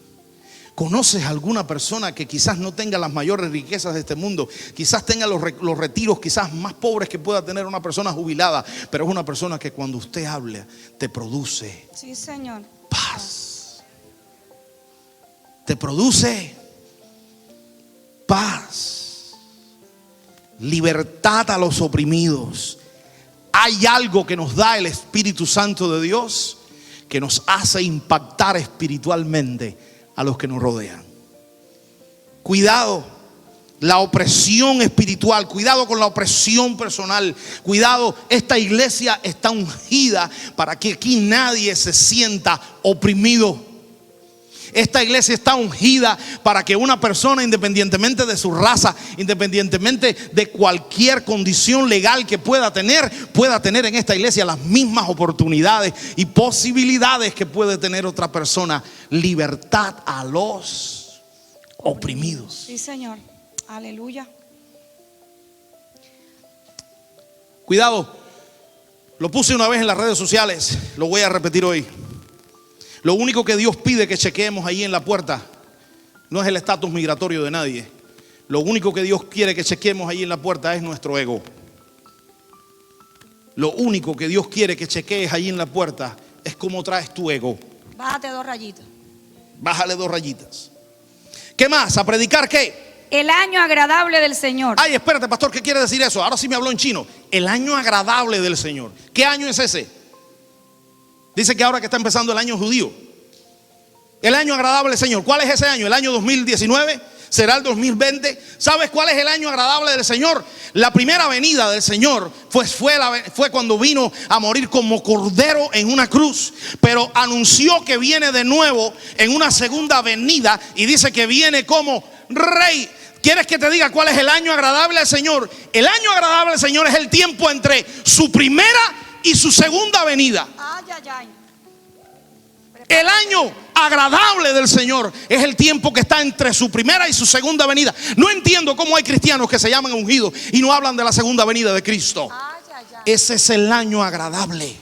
[SPEAKER 1] ¿Conoces alguna persona que quizás no tenga las mayores riquezas de este mundo? Quizás tenga los retiros quizás más pobres que pueda tener una persona jubilada, pero es una persona que cuando usted hable te produce
[SPEAKER 3] Sí, Señor.
[SPEAKER 1] paz. Te produce paz. Libertad a los oprimidos. Hay algo que nos da el Espíritu Santo de Dios que nos hace impactar espiritualmente a los que nos rodean. Cuidado, la opresión espiritual, cuidado con la opresión personal, cuidado, esta iglesia está ungida para que aquí nadie se sienta oprimido. Esta iglesia está ungida para que una persona, independientemente de su raza, independientemente de cualquier condición legal que pueda tener en esta iglesia las mismas oportunidades y posibilidades que puede tener otra persona. Libertad a los oprimidos.
[SPEAKER 3] Sí, Señor. Aleluya.
[SPEAKER 1] Cuidado, lo puse una vez en las redes sociales, lo voy a repetir hoy. Lo único que Dios pide que chequeemos ahí en la puerta no es el estatus migratorio de nadie. Lo único que Dios quiere que chequeemos ahí en la puerta es nuestro ego. Lo único que Dios quiere que chequees ahí en la puerta es cómo traes tu ego.
[SPEAKER 3] Bájate 2 rayitas.
[SPEAKER 1] Bájale 2 rayitas. ¿Qué más? ¿A predicar qué?
[SPEAKER 3] El año agradable del Señor.
[SPEAKER 1] Ay, espérate, pastor, ¿qué quiere decir eso? Ahora sí me habló en chino. El año agradable del Señor. ¿Qué año es ese? Dice que ahora que está empezando el año judío. El año agradable del Señor. ¿Cuál es ese año? ¿El año 2019? ¿Será el 2020? ¿Sabes cuál es el año agradable del Señor? La primera venida del Señor fue cuando vino a morir como cordero en una cruz. Pero anunció que viene de nuevo en una segunda venida y dice que viene como rey. ¿Quieres que te diga cuál es el año agradable del Señor? El año agradable del Señor es el tiempo entre su primera y su segunda venida.
[SPEAKER 3] Ay, ay, ay.
[SPEAKER 1] El año agradable del Señor es el tiempo que está entre su primera y su segunda venida. No entiendo cómo hay cristianos que se llaman ungidos y no hablan de la segunda venida de Cristo.
[SPEAKER 3] Ay, ay, ay.
[SPEAKER 1] Ese es el año agradable.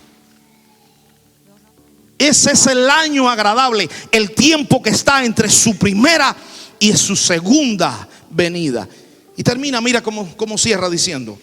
[SPEAKER 1] Ese es el año agradable, el tiempo que está entre su primera y su segunda venida. Y termina, mira cómo cierra diciendo: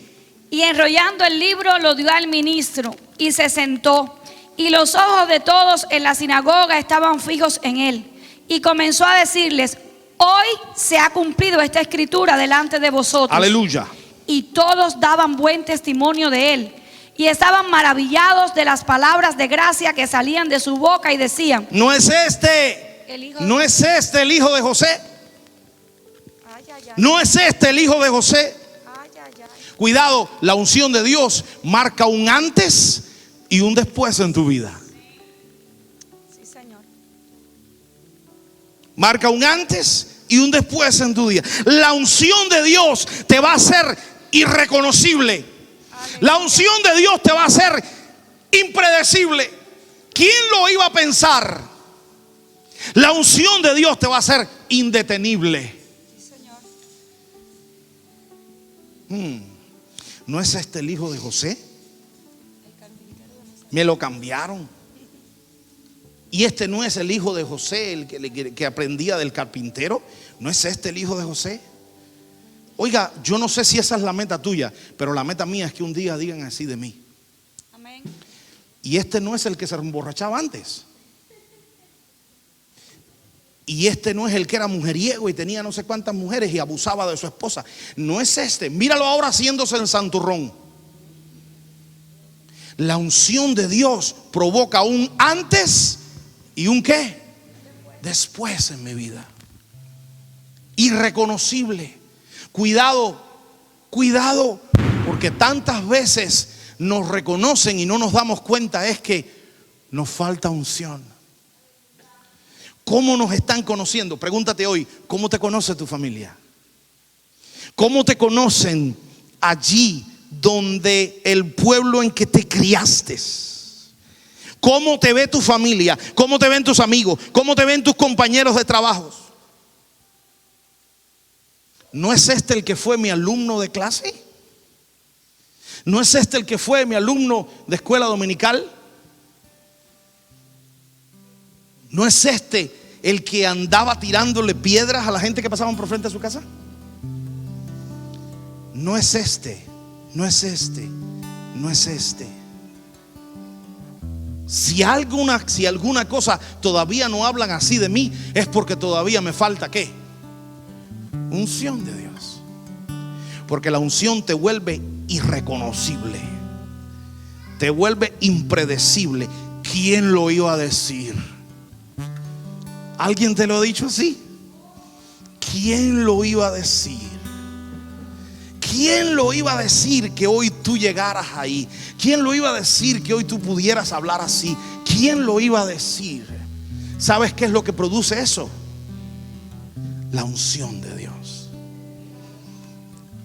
[SPEAKER 3] Y enrollando el libro lo dio al ministro y se sentó. Y los ojos de todos en la sinagoga estaban fijos en él. Y comenzó a decirles: hoy se ha cumplido esta escritura delante de vosotros.
[SPEAKER 1] Aleluya.
[SPEAKER 3] Y todos daban buen testimonio de él. Y estaban maravillados de las palabras de gracia que salían de su boca y decían:
[SPEAKER 1] ¿No es este el hijo de José? ¿No es este el hijo de José? Cuidado, la unción de Dios marca un antes y un después en tu vida.
[SPEAKER 3] Sí, Señor.
[SPEAKER 1] Marca un antes y un después en tu vida. La unción de Dios te va a hacer irreconocible. La unción de Dios te va a hacer impredecible. ¿Quién lo iba a pensar? La unción de Dios te va a hacer indetenible.
[SPEAKER 3] Sí, Señor.
[SPEAKER 1] ¿No es este el hijo de José? Me lo cambiaron. Y este no es el hijo de José, el que aprendía del carpintero. ¿No es este el hijo de José? Oiga, yo no sé si esa es la meta tuya, pero la meta mía es que un día digan así de mí.
[SPEAKER 3] Amén.
[SPEAKER 1] Y este no es el que se emborrachaba antes. Y este no es el que era mujeriego y tenía no sé cuántas mujeres y abusaba de su esposa. No es este. Míralo ahora haciéndose el santurrón. La unción de Dios provoca un antes y un ¿qué? Después en mi vida. Irreconocible. Cuidado, cuidado, porque tantas veces nos reconocen y no nos damos cuenta. Es que nos falta unción. ¿Cómo nos están conociendo? Pregúntate hoy, ¿cómo te conoce tu familia? ¿Cómo te conocen allí donde el pueblo en que te criaste? ¿Cómo te ve tu familia? ¿Cómo te ven tus amigos? ¿Cómo te ven tus compañeros de trabajo? ¿No es este el que fue mi alumno de clase? ¿No es este el que fue mi alumno de escuela dominical? ¿No es este el que andaba tirándole piedras a la gente que pasaban por frente a su casa? No es este, no es este, no es este. Si alguna cosa todavía no hablan así de mí, es porque todavía me falta ¿qué? Unción de Dios. Porque la unción te vuelve irreconocible, te vuelve impredecible. ¿Quién lo iba a decir? ¿Alguien te lo ha dicho así? ¿Quién lo iba a decir? ¿Quién lo iba a decir que hoy tú llegaras ahí? ¿Quién lo iba a decir que hoy tú pudieras hablar así? ¿Quién lo iba a decir? ¿Sabes qué es lo que produce eso? La unción de Dios.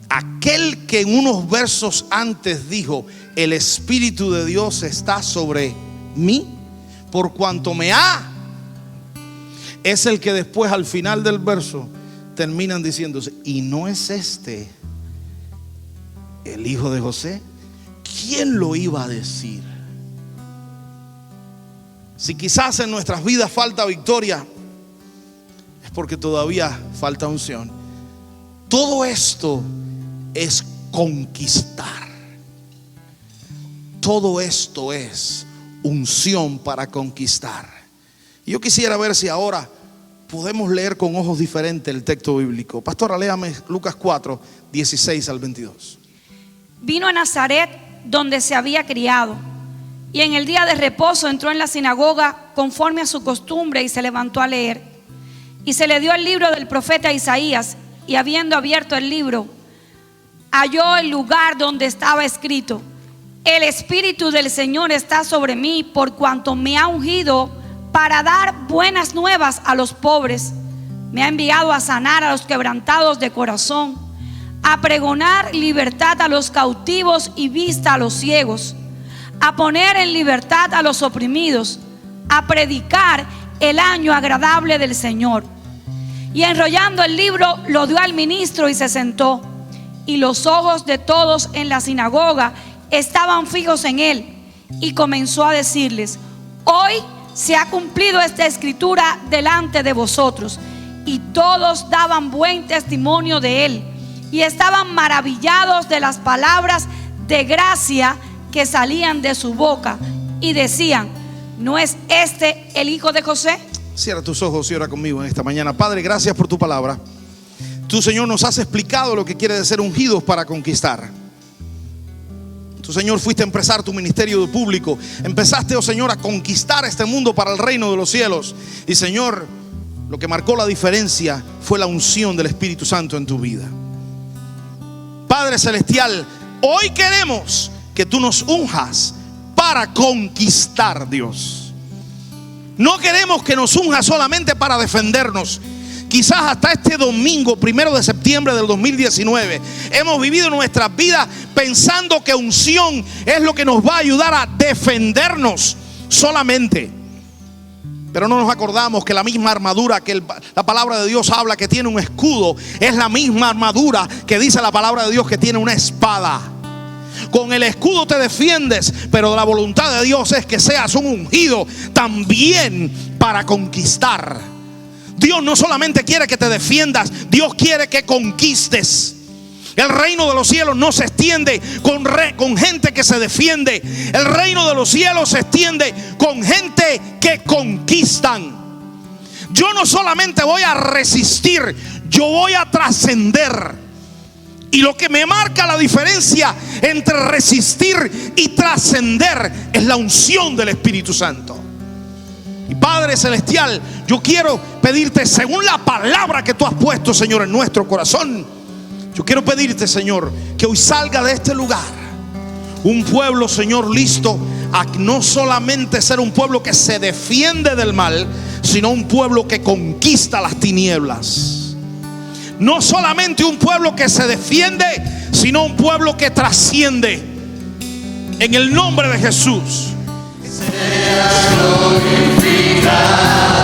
[SPEAKER 1] Aquel que en unos versos antes dijo: el Espíritu de Dios está sobre mí, por cuanto me ha, es el que después al final del verso terminan diciéndose: ¿y no es este el hijo de José? ¿Quién lo iba a decir? Si quizás en nuestras vidas falta victoria, es porque todavía falta unción. Todo esto es conquistar. Todo esto es unción para conquistar. Y yo quisiera ver si ahora podemos leer con ojos diferentes el texto bíblico. Pastora, léame Lucas 4, 16 al 22.
[SPEAKER 3] Vino a Nazaret, donde se había criado, y en el día de reposo entró en la sinagoga conforme a su costumbre y se levantó a leer. Y se le dio el libro del profeta Isaías, y habiendo abierto el libro, halló el lugar donde estaba escrito: el Espíritu del Señor está sobre mí, por cuanto me ha ungido para dar buenas nuevas a los pobres. Me ha enviado a sanar a los quebrantados de corazón, a pregonar libertad a los cautivos y vista a los ciegos, a poner en libertad a los oprimidos, a predicar el año agradable del Señor. Y enrollando el libro lo dio al ministro y se sentó. Y los ojos de todos en la sinagoga estaban fijos en él. Y comenzó a decirles: hoy se ha cumplido esta escritura delante de vosotros. Y todos daban buen testimonio de él, y estaban maravillados de las palabras de gracia que salían de su boca, y decían: ¿no es este el hijo de José?
[SPEAKER 1] Cierra tus ojos y ora conmigo en esta mañana. Padre, gracias por tu palabra. Tú, Señor, nos has explicado lo que quiere decir ungidos para conquistar. Tú, Señor, fuiste a empezar tu ministerio público. Empezaste, oh Señor, a conquistar este mundo para el reino de los cielos. Y, Señor, lo que marcó la diferencia fue la unción del Espíritu Santo en tu vida. Padre Celestial, hoy queremos que tú nos unjas para conquistar, Dios. No queremos que nos unjas solamente para defendernos. Quizás hasta este domingo, 1 de septiembre del 2019, hemos vivido nuestras vidas pensando que unción es lo que nos va a ayudar a defendernos solamente. Pero no nos acordamos que la misma armadura que la palabra de Dios habla que tiene un escudo, es la misma armadura que dice la palabra de Dios que tiene una espada. Con el escudo te defiendes, pero la voluntad de Dios es que seas un ungido también para conquistar. Dios no solamente quiere que te defiendas, Dios quiere que conquistes. El reino de los cielos no se extiende con gente que se defiende. El reino de los cielos se extiende con gente que conquistan. Yo no solamente voy a resistir, yo voy a trascender. Y lo que me marca la diferencia entre resistir y trascender es la unción del Espíritu Santo. Y Padre Celestial, yo quiero pedirte, según la palabra que tú has puesto, Señor, en nuestro corazón, yo quiero pedirte, Señor, que hoy salga de este lugar un pueblo, Señor, listo a no solamente ser un pueblo que se defiende del mal, sino un pueblo que conquista las tinieblas. No solamente un pueblo que se defiende, sino un pueblo que trasciende. En el nombre de Jesús.
[SPEAKER 2] Sea glorificado.